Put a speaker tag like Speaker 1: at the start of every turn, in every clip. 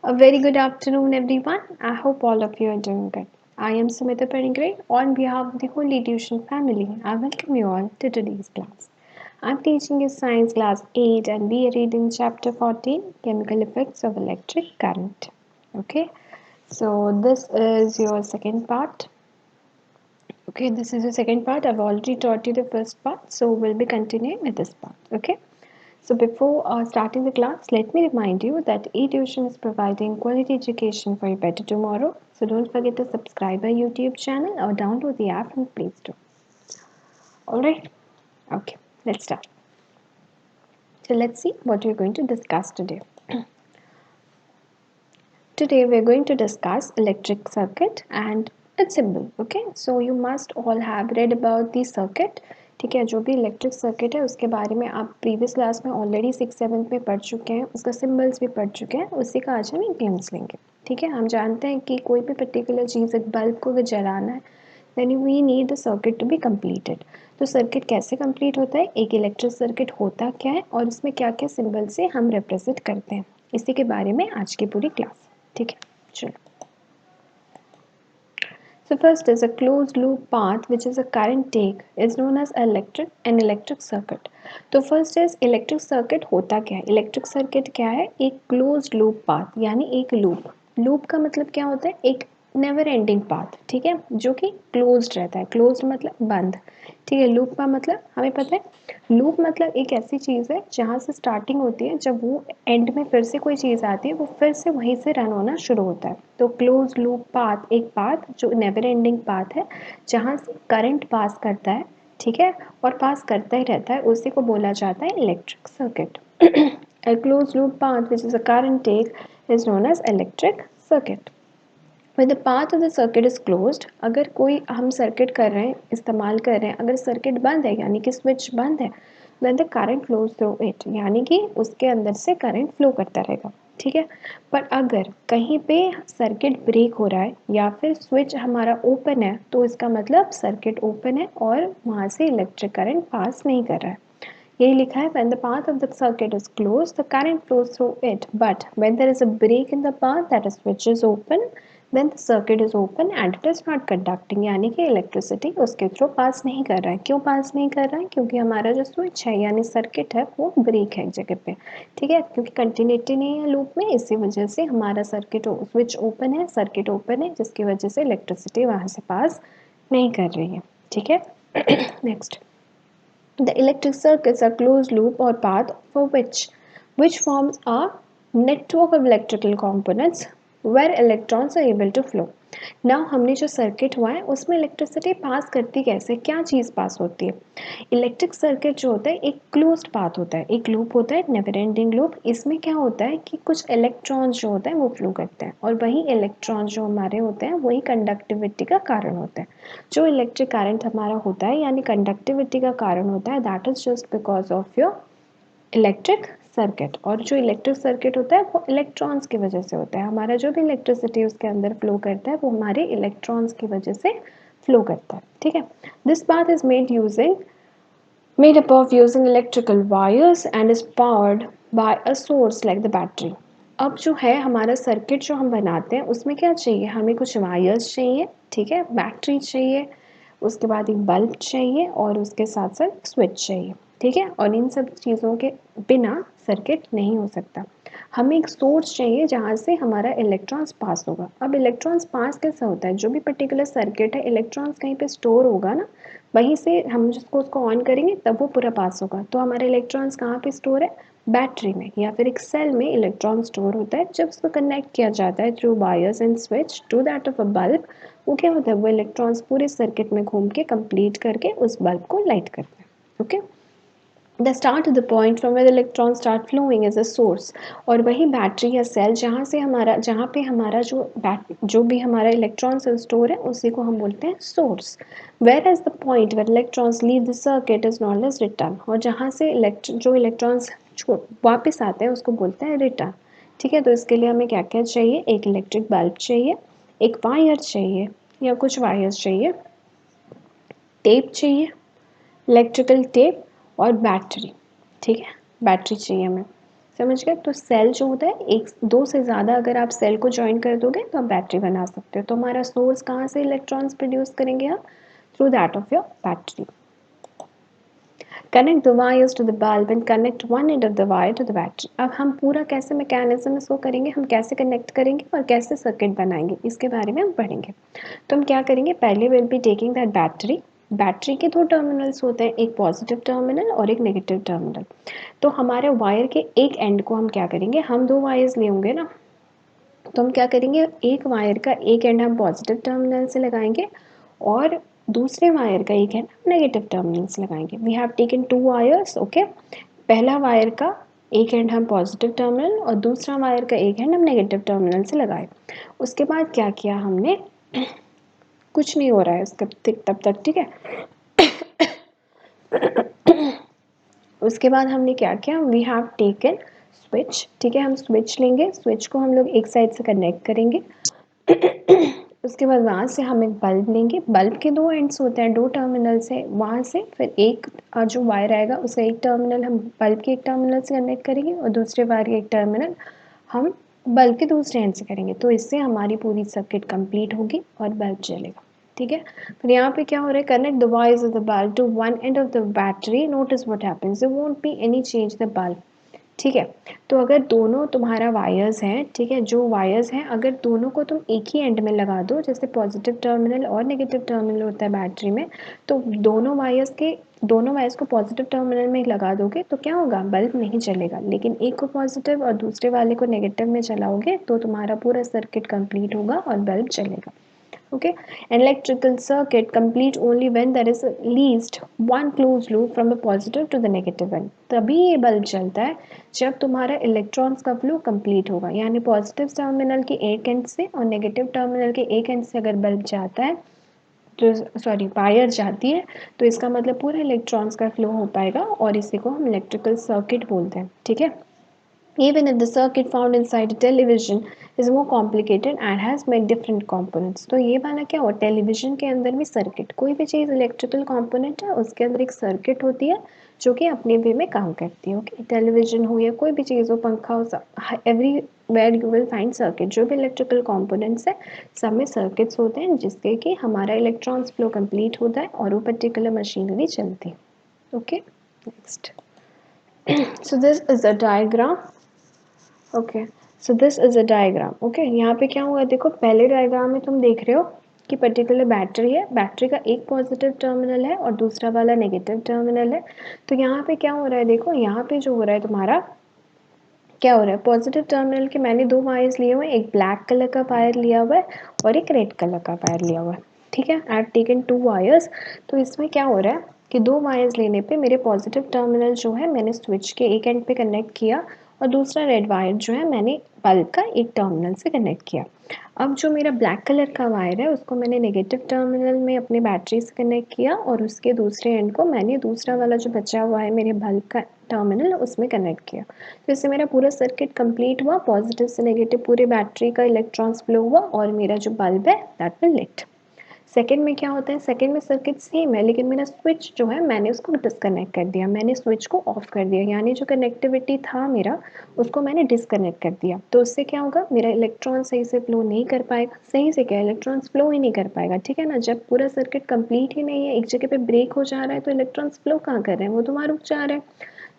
Speaker 1: A very good afternoon, everyone. I hope all of you are doing good. I am Sumita Paringre. On behalf of the Holy Tuition family, I welcome you all to today's class. I'm teaching you Science Class 8 and we are reading Chapter 14 Chemical Effects of Electric Current. Okay, so this is your second part. Okay, this is the second part. I've already taught you the first part, so we'll be continuing with this part. Okay. So before starting the class, let me remind you that eTuition is providing quality education for a better tomorrow. So don't forget to subscribe our YouTube channel or download the app from Play Store. Alright? Okay, let's start. So let's see what we're going to discuss today. Today we're going to discuss electric circuit and its symbol. Okay, so you must all have read about the circuit. ठीक है, जो भी electric circuit है उसके बारे में आप previous class में ऑलरेडी 6-7 में पढ़ चुके हैं, उसका सिंबल्स भी पढ़ चुके हैं. उसी का आज हम एक ग्लिम्स लेंगे. ठीक है, हम जानते हैं कि कोई भी पर्टिकुलर चीज़, एक बल्ब को अगर जलाना है then we need the circuit to be completed. तो सर्किट कैसे कंप्लीट होता है, एक इलेक्ट्रिक सर्किट होता क्या है और इसमें क्या क्या सिंबल से हम रिप्रेजेंट करते हैं, इसी के बारे में आज की पूरी क्लास. ठीक है, चलो. So first is a closed loop path which is a current take is known as an electric circuit. तो first is electric circuit होता क्या है, electric circuit क्या है, एक closed loop path यानी एक loop. loop का मतलब क्या होता है, एक नेवर एंडिंग पाथ. ठीक है, जो कि क्लोज्ड रहता है. क्लोज्ड मतलब बंद. ठीक है, लूप का मतलब हमें पता है, लूप मतलब एक ऐसी चीज़ है जहाँ से स्टार्टिंग होती है, जब वो एंड में फिर से कोई चीज़ आती है वो फिर से वहीं से रन होना शुरू होता है. तो क्लोज लूप पाथ एक पाथ जो नेवर एंडिंग पाथ है जहाँ से करंट पास करता है. ठीक है, और पास करता ही रहता है, उसी को बोला जाता है electric circuit. A closed loop path which is a current take is known as electric circuit. When the path of the circuit is closed, अगर कोई हम सर्किट कर रहे हैं, इस्तेमाल कर रहे हैं, अगर सर्किट बंद है यानी कि स्विच बंद है, then the current flows through it, यानी कि उसके अंदर से करंट फ्लो करता रहेगा. ठीक है, पर अगर कहीं पे सर्किट ब्रेक हो रहा है या फिर स्विच हमारा ओपन है तो इसका मतलब सर्किट ओपन है और वहाँ से इलेक्ट्रिक करंट पास नहीं कर रहा है. यही लिखा है, when the path of the circuit is closed, the current flows through it. But when there is a break in the path, that is switch is open, then the circuit is open and it is not conducting. यानी कि electricity उसके through pass नहीं कर रहा है. क्यों पास नहीं कर रहा है, क्योंकि हमारा जो स्विच है यानी सर्किट है वो ब्रेक है एक जगह पे. ठीक है, क्योंकि कंटिन्यूटी नहीं है लूप में, इसी वजह से हमारा सर्किट स्विच ओपन है, सर्किट ओपन है, जिसकी वजह से इलेक्ट्रिसिटी वहाँ से पास नहीं कर रही है. ठीक है, next. The electric circuits are closed loop or path for which forms a network of electrical components where electrons are able to flow. Now हमने जो सर्किट हुआ है उसमें इलेक्ट्रिसिटी पास करती कैसे, क्या चीज़ पास होती है. इलेक्ट्रिक सर्किट जो होता है एक क्लोज्ड पाथ होता है, एक लूप होता है, नेवर एंडिंग लूप. इसमें क्या होता है कि कुछ इलेक्ट्रॉन्स जो होते हैं वो फ्लो करते हैं और वही इलेक्ट्रॉन्स जो हमारे होते हैं वही कंडक्टिविटी का कारण होता है. जो इलेक्ट्रिक करंट हमारा होता है यानी कंडक्टिविटी का कारण होता है, that is just because of your electric circuit. और जो इलेक्ट्रिक सर्किट होता है वो इलेक्ट्रॉन्स की वजह से होता है. हमारा जो भी इलेक्ट्रिसिटी उसके अंदर फ्लो करता है वो हमारे इलेक्ट्रॉन्स की वजह से फ्लो करता है. ठीक है, this path is made up of using electrical wires and is powered by a source like the battery. अब जो है हमारा सर्किट जो हम बनाते हैं उसमें क्या चाहिए, हमें कुछ वायर्स चाहिए. ठीक है, बैटरी चाहिए, उसके बाद एक बल्ब चाहिए और उसके साथ साथ स्विच चाहिए. ठीक है, और इन सब चीज़ों के बिना सर्किट नहीं हो सकता. हमें एक सोर्स चाहिए जहाँ से हमारा इलेक्ट्रॉन्स पास होगा. अब इलेक्ट्रॉन्स पास कैसे होता है, जो भी पर्टिकुलर सर्किट है इलेक्ट्रॉन्स कहीं पे स्टोर होगा ना, वहीं से हम जिसको उसको ऑन करेंगे तब वो पूरा पास होगा. तो हमारे इलेक्ट्रॉन्स कहाँ पे स्टोर है, बैटरी में या फिर एक सेल में इलेक्ट्रॉन स्टोर होता है. जब उसको कनेक्ट किया जाता है through wires and switch to that of a bulb, वो क्या होता है, वो इलेक्ट्रॉन्स पूरे सर्किट में घूम के कंप्लीट करके उस बल्ब को लाइट करते हैं. Okay, the start the point from where electron start flowing as a source. और वही बैटरी या सेल जहाँ पे हमारा जो भी हमारा इलेक्ट्रॉन स्टोर है उसी को हम बोलते हैं source. Where as the point where electrons leave the circuit is known as return. और जहाँ से जो इलेक्ट्रॉन्स वापस आते हैं उसको बोलते हैं रिटर्न. ठीक है, तो इसके लिए हमें क्या क्या चाहिए, एक इलेक्ट्रिक बल्ब चाहिए, एक वायर चाहिए या कुछ वायर्स चाहिए, टेप चाहिए, इलेक्ट्रिकल टेप और बैटरी. ठीक है, बैटरी चाहिए हमें. समझ गए। तो सेल जो होता है, एक दो से ज़्यादा अगर आप सेल को ज्वाइन कर दोगे तो आप बैटरी बना सकते हो। तो हमारा सोर्स कहाँ से इलेक्ट्रॉन्स प्रोड्यूस करेंगे हम? Through that of your battery. Connect the wires to the bulb and connect one end of the wire to the battery. अब हम पूरा कैसे मैकेनिज्म इसको करेंगे, हम कैसे कनेक्ट करेंगे और कैसे सर्किट बनाएंगे, इसके बारे में हम पढ़ेंगे। तो हम क्या करेंगे, पहले will be taking that battery. Battery के दो टर्मिनल्स होते हैं, एक पॉजिटिव टर्मिनल और एक नेगेटिव टर्मिनल। तो हमारे वायर के एक एंड को हम क्या करेंगे, हम दो वायर्स ले होंगे ना, तो हम क्या करेंगे, एक वायर का एक एंड हम पॉजिटिव टर्मिनल से लगाएंगे और दूसरे वायर का एक एंड नेगेटिव टर्मिनल से लगाएंगे। We have taken two wires, okay. पहला वायर का एक एंड हम पॉजिटिव टर्मिनल और दूसरा वायर का एक एंड हम नेगेटिव टर्मिनल से लगाए। उसके बाद क्या किया हमने, कुछ नहीं हो रहा है उसके तब तक, ठीक है। उसके बाद हमने क्या किया, वी हैव टेकन स्विच, ठीक है। हम स्विच लेंगे, स्विच को हम लोग एक साइड से कनेक्ट करेंगे। उसके बाद वहाँ से हम एक बल्ब लेंगे, बल्ब के दो एंड्स होते हैं, दो टर्मिनल से, वहाँ से फिर एक जो वायर आएगा उसका एक टर्मिनल हम बल्ब के एक टर्मिनल से कनेक्ट करेंगे और दूसरे वायर के एक टर्मिनल हम बल्ब के दूसरे एंड से करेंगे। तो इससे हमारी पूरी सर्किट कंप्लीट होगी और बल्ब जलेगा, ठीक है। फिर यहाँ पे क्या हो रहा है, connect the wires of the bulb to one end of the battery, notice what happens, there won't be any change the bulb, ठीक है। तो अगर दोनों तुम्हारा वायर्स हैं, ठीक है, जो वायर्स हैं अगर दोनों को तुम एक ही एंड में लगा दो, जैसे पॉजिटिव टर्मिनल और नेगेटिव टर्मिनल होता है बैटरी में, तो दोनों वायर्स को पॉजिटिव टर्मिनल में लगा दोगे तो क्या होगा, बल्ब नहीं चलेगा। लेकिन एक को पॉजिटिव और दूसरे वाले को नेगेटिव में चलाओगे तो तुम्हारा पूरा सर्किट कंप्लीट होगा और बल्ब चलेगा। Okay, an electrical circuit complete only when there is at least one closed loop from the positive to the negative end. तभी ये बल्ब चलता है जब तुम्हारा इलेक्ट्रॉन्स का फ्लो कंप्लीट होगा, यानी पॉजिटिव टर्मिनल के एक एंड से और नेगेटिव टर्मिनल के एक एंड से अगर बल्ब जाता है, तो सॉरी वायर जाती है, तो इसका मतलब पूरा इलेक्ट्रॉन्स का फ्लो हो पाएगा और इसी को हम इलेक्ट्रिकल सर्किट बोलते हैं, ठीक है। Even if the circuit found inside a television is more complicated and has many different components, तो ये वाला क्या हो, टेलीविजन के अंदर भी सर्किट, कोई भी चीज़ इलेक्ट्रिकल कंपोनेंट है उसके अंदर एक सर्किट होती है जो कि अपने वे में काम करती है, ओके। टेलीविजन हो या कोई भी चीज़ हो, पंखा हो, everywhere you will find circuit. जो भी इलेक्ट्रिकल कंपोनेंट्स है सब में सर्किट्स होते हैं जिससे कि हमारा इलेक्ट्रॉन्स फ्लो कंप्लीट होता है और वो पर्टिकुलर मशीनरी चलती है, okay. Next, so this is a diagram, okay. So this is a diagram, okay. यहाँ पे क्या हुआ, देखो पहले डायग्राम में तुम देख रहे हो कि पर्टिकुलर बैटरी है, बैटरी का एक पॉजिटिव टर्मिनल है और दूसरा वाला नेगेटिव टर्मिनल है। तो यहाँ पे क्या हो रहा है, देखो यहाँ पे जो हो रहा है तुम्हारा, क्या हो रहा है, पॉजिटिव टर्मिनल के मैंने दो वायर्स लिए हुए हैं, एक ब्लैक कलर का वायर लिया हुआ है और एक रेड कलर का वायर लिया हुआ है, ठीक है। I have taken two wires. तो इसमें क्या हो रहा है कि दो वायर्स लेने पे मेरे पॉजिटिव टर्मिनल जो है मैंने स्विच के एक एंड पे कनेक्ट किया और दूसरा रेड वायर जो है मैंने बल्ब का एक टर्मिनल से कनेक्ट किया। अब जो मेरा ब्लैक कलर का वायर है उसको मैंने नेगेटिव टर्मिनल में अपने बैटरी से कनेक्ट किया और उसके दूसरे एंड को मैंने दूसरा वाला जो बचा हुआ है मेरे बल्ब का टर्मिनल उसमें कनेक्ट किया। तो इससे मेरा पूरा सर्किट कंप्लीट हुआ, पॉजिटिव से नेगेटिव पूरे बैटरी का इलेक्ट्रॉन्स फ्लो हुआ और मेरा जो बल्ब है दैट विल लिट। सेकेंड में क्या होता है, सेकेंड में सर्किट सेम है लेकिन मेरा स्विच जो है मैंने उसको डिस्कनेक्ट कर दिया, मैंने स्विच को ऑफ कर दिया, यानी जो कनेक्टिविटी था मेरा उसको मैंने डिस्कनेक्ट कर दिया। तो उससे क्या होगा, मेरा इलेक्ट्रॉन सही से फ्लो नहीं कर पाएगा, सही से क्या, इलेक्ट्रॉन्स फ्लो ही नहीं कर पाएगा, ठीक है ना। जब पूरा सर्किट कंप्लीट ही नहीं है, एक जगह पे ब्रेक हो जा रहा है तो इलेक्ट्रॉन्स फ्लो कहाँ कर रहे हैं, वो तो वहाँ रुक जा रहे हैं।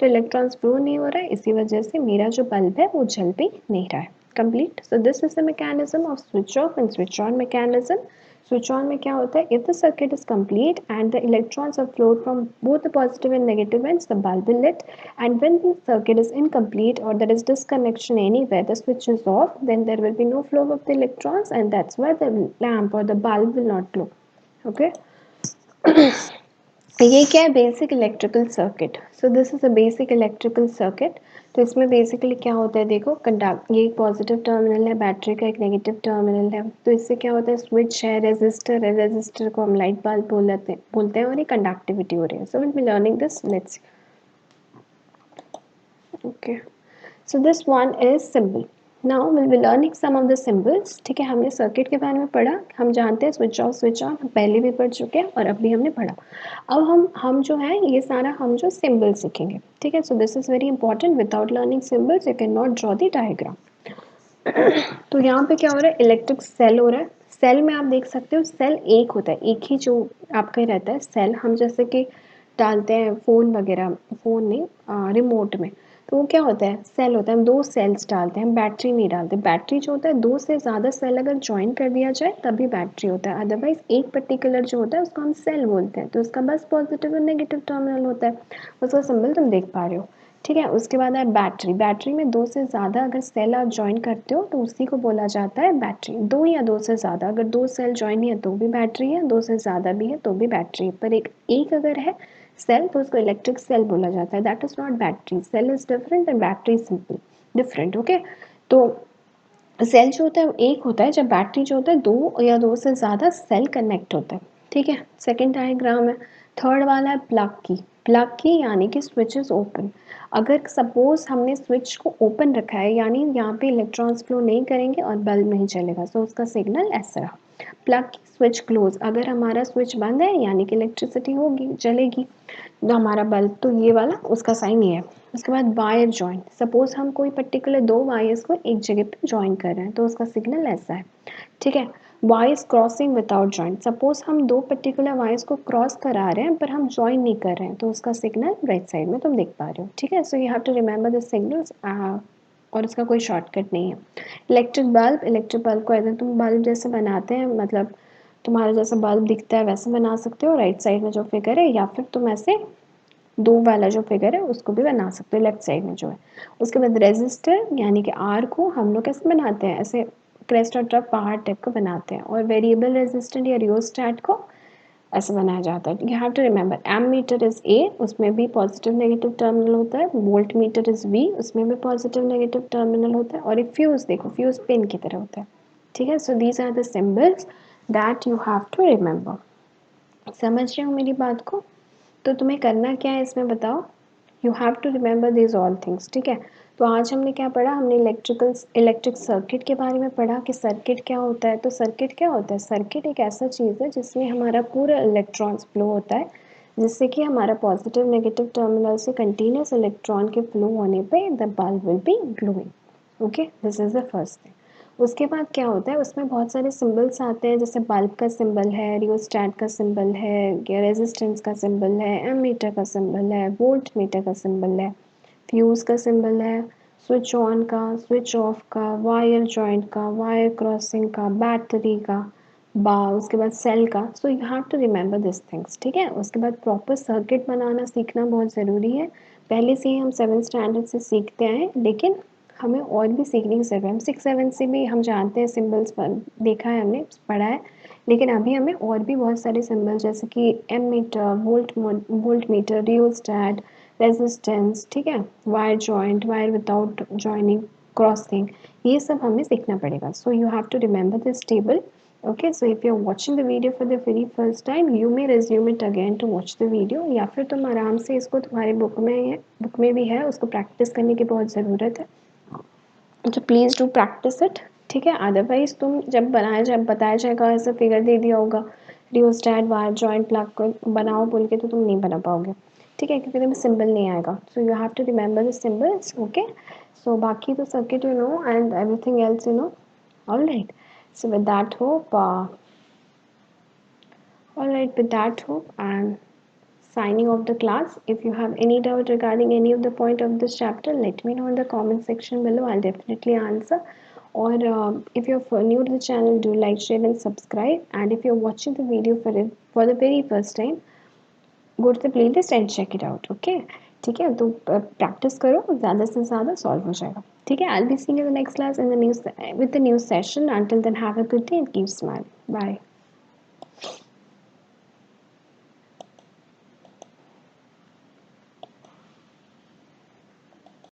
Speaker 1: तो इलेक्ट्रॉन्स फ्लो नहीं हो रहा है, इसी वजह से मेरा जो बल्ब है वो जल भी नहीं रहा है। Complete. So this is the mechanism of switch off and switch on mechanism. Switch on में क्या होता है, if the circuit is complete and the electrons are flowed from both the positive and negative ends, the bulb will lit. And when the circuit is incomplete or there is disconnection anywhere, the switch is off, then there will be no flow of the electrons and that's why the lamp or the bulb will not glow, okay. ये क्या है, basic electrical circuit. So this is a basic electrical circuit. तो इसमें basically क्या होता है, देखो conduct, ये एक पॉजिटिव टर्मिनल है बैटरी का, एक नेगेटिव टर्मिनल है। तो इससे क्या होता है, स्विच है, रेजिस्टर को हम लाइट बल्ब बोलते हैं और ये कंडक्टिविटी हो रही है। So will be learning this, let's, okay. So this one is simple, now will be learning some of the symbols. ठीक है, हमने सर्किट के बारे में पढ़ा, हम जानते हैं स्विच ऑफ स्विच ऑन, हम पहले भी पढ़ चुके हैं और अभी हमने पढ़ा। अब हम जो है ये सारा हम जो सिंबल सीखेंगे। ठीक है, सो this is very important, without learning symbols you can not draw the diagram. तो यहाँ पे क्या हो रहा है, इलेक्ट्रिक सेल हो रहा है। सेल में आप देख सकते हो सेल एक होता है, एक ही जो आपका ही रहता है सेल। हम जैसे कि डालते हैं फ़ोन वगैरह, फ़ोन नहीं रिमोट में, तो वो क्या होता है, सेल होता है। हम दो सेल्स डालते हैं, हम बैटरी नहीं डालते। बैटरी जो होता है दो से ज़्यादा सेल अगर जॉइन कर दिया जाए तभी बैटरी होता है, अदरवाइज एक पर्टिकुलर जो होता है उसको हम सेल बोलते हैं। तो उसका बस पॉजिटिव और नेगेटिव टर्मिनल होता है, उसका सिंबल तुम देख पा रहे हो। ठीक है, उसके बाद है बैटरी। बैटरी में दो से ज़्यादा अगर सेल आप जॉइन करते हो तो उसी को बोला जाता है बैटरी। दो या दो से ज़्यादा, अगर दो सेल जॉइन है तो भी बैटरी है, दो से ज़्यादा भी है तो भी बैटरी है। पर एक अगर है सेल तो उसको इलेक्ट्रिक सेल बोला जाता है। That is not battery. Cell is different and battery is simple different. Okay, तो सेल जो होता है वो एक होता है जब बैटरी जो होता है दो या दो से ज़्यादा सेल कनेक्ट होता है। ठीक है, सेकेंड डायग्राम है। थर्ड वाला है प्लग की। प्लग की यानी कि स्विच इज़ ओपन। अगर सपोज हमने स्विच को ओपन रखा है यानी यहाँ पे इलेक्ट्रॉन्स फ्लो नहीं करेंगे और बल्ब नहीं चलेगा, सो उसका सिग्नल ऐसा रहा। प्लग की स्विच क्लोज, अगर हमारा स्विच बंद है यानी कि इलेक्ट्रिसिटी होगी चलेगी, तो हमारा बल्ब तो ये वाला उसका साइन ये है। उसके बाद वायर जॉइंट, सपोज हम कोई पर्टिकुलर दो वायर्स को एक जगह पे जॉइन कर रहे हैं तो उसका सिग्नल ऐसा है। ठीक है, wires crossing without joint, suppose हम दो पर्टिकुलर वायर्स को क्रॉस करा रहे हैं पर हम जॉइन नहीं कर रहे हैं तो उसका सिग्नल राइट साइड में तुम देख पा रहे हो। ठीक है, so you have to remember the signals और उसका कोई शॉर्टकट नहीं है। इलेक्ट्रिक बल्ब को अगर तुम बल्ब जैसे बनाते हैं, मतलब तुम्हारा जैसा बल्ब दिखता है वैसे बना सकते हो राइट साइड में जो फिगर है, या फिर तुम ऐसे दो वाला जो फिगर है उसको भी बना सकते हो लेफ्ट साइड में जो है। उसके बाद रेजिस्टर यानी कि आर को हम लोग कैसे बनाते हैं, ऐसे क्रेस्ट और ट्रफ पहाड़ टाइप को बनाते हैं। और वेरिएबल रेजिस्टेंट या रियोस्टैट को ऐसे बनाया जाता है। You have to remember ammeter is a, उसमें भी पॉजिटिव नेगेटिव टर्मिनल होता है। वोल्ट मीटर इज वी, उसमें भी पॉजिटिव नेगेटिव टर्मिनल होता है। और एक फ्यूज देखो, फ्यूज पिन की तरह होता है। ठीक है, so these are the symbols that you have to remember. समझ रहे हो मेरी बात को? तो तुम्हें करना क्या है इसमें बताओ। You have to remember this all things. ठीक है, तो आज हमने क्या पढ़ा, हमने इलेक्ट्रिक सर्किट के बारे में पढ़ा कि सर्किट क्या होता है। तो सर्किट क्या होता है, सर्किट एक ऐसा चीज़ है जिसमें हमारा पूरा इलेक्ट्रॉन्स फ्लो होता है, जिससे कि हमारा पॉजिटिव नेगेटिव टर्मिनल से कंटिन्यूस इलेक्ट्रॉन के फ्लो होने पे the bulb will be glowing. Okay, this is the first thing. उसके बाद क्या होता है, उसमें बहुत सारे सिंबल्स आते हैं, जैसे बल्ब का सिंबल है, रियोस्टैट का सिंबल है, रेजिस्टेंस का सिंबल है, एमीटर का सिंबल है, वोल्ट मीटर का सिंबल है, फ्यूज़ का सिंबल है, स्विच ऑन का, स्विच ऑफ का, वायर जॉइंट का, वायर क्रॉसिंग का, बैटरी का, उसके बाद सेल का। So you have to remember this things. ठीक है, उसके बाद प्रॉपर सर्किट बनाना सीखना बहुत ज़रूरी है। पहले से ही हम 7th स्टैंडर्ड से सीखते आए, लेकिन हमें और भी सीखने की ज़रूरत है। हम 6 7 से भी हम जानते हैं सिंबल्स पर, देखा है हमने, पढ़ा है, लेकिन अभी हमें और भी बहुत सारे सिंबल जैसे कि ammeter, voltmeter, rheostat, resistance, ठीक है, wire joint, wire without joining, crossing, ये सब हमें सीखना पड़ेगा। So you have to remember this table. Okay, so if you're watching the video for the very first time, you may resume it again to watch the video, या फिर तुम आराम से इसको, तुम्हारे बुक में भी है, उसको प्रैक्टिस करने की बहुत ज़रूरत है, तो प्लीज़ डू प्रैक्टिस इट। ठीक है, अदरवाइज तुम जब बताया जाएगा, ऐसा फिगर दे दिया होगा रियोस्टैट वायर जॉइंट प्लग को बनाओ बोल के, तो तुम नहीं बना पाओगे। ठीक है, क्योंकि तुम्हें सिंबल नहीं आएगा। So you have to remember the symbols. Okay, so बाकी तो circuit you know and everything else you know. All right, so with that hope Alright, with that hope, I'm signing off the class. If you have any doubt regarding any of the point of this chapter, let me know in the comment section below. I'll definitely answer. Or if you're new to the channel, do like, share, and subscribe. And if you're watching the video for the very first time, go to the playlist and check it out. Okay? ठीक है, तो practice करो, ज़्यादा से ज़्यादा solve हो जाएगा। ठीक है, I'll be seeing you in the next class in the new with the new session. Until then, have a good day and keep smiling. Bye.